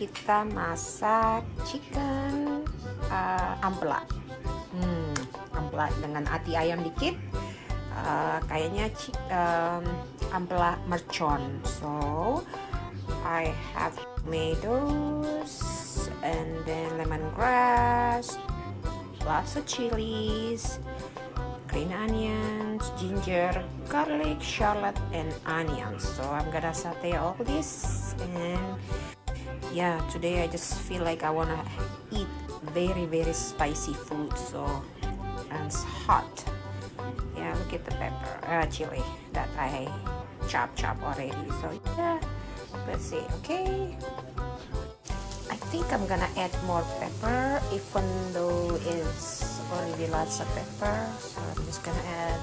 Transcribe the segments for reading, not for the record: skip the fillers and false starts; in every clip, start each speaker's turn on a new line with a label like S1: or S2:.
S1: kita masak chicken ampela. Ampela dengan hati ayam dikit. Kayaknya ampela Mercon. So I have tomatoes and then lemongrass, lots of chilies, green onions, ginger, garlic, shallot, and onions. So I'm gonna saute all this, and yeah, today I just feel like I wanna eat very spicy food. So and it's hot. Yeah, look at the pepper, chili that I chop already. So yeah, let's see. Okay, I think I'm gonna add more pepper, even though it's already lots of pepper. So I'm just gonna add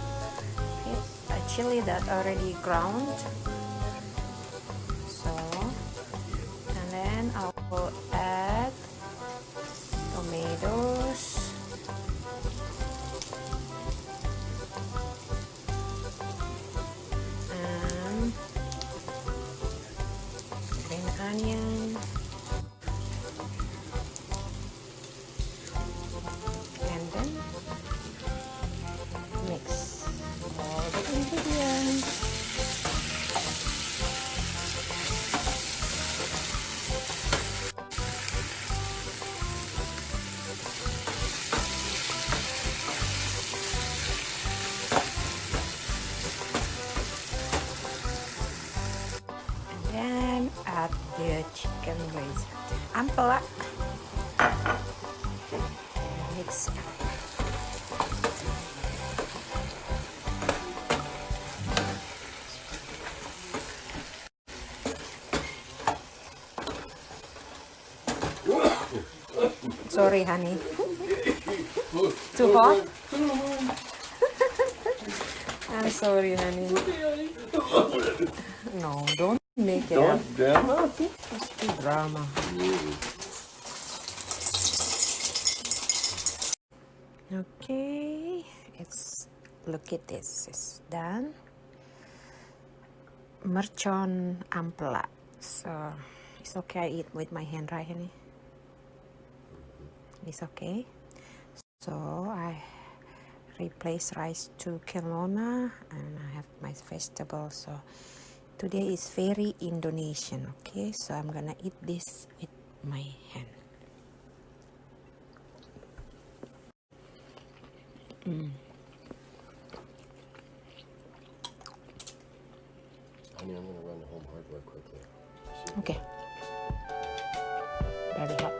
S1: a chili that already ground. So, and then I will add tomatoes, and green onion, and then mix all the ingredients. And then add the chicken with ampela. Mix. Sorry, honey. Too hot? I'm sorry, honey. No, don't make it up.
S2: Drama?
S1: It's too drama. Okay, look at this. It's done. Mercon ampela. So it's okay. I eat with my hand, right, honey? It's okay. So I replace rice to kelona, and I have my vegetables. So today is very Indonesian. Okay, so I'm gonna eat this with my hand.
S2: Honey, I'm gonna run home hardware quickly.
S1: Okay. Very hot.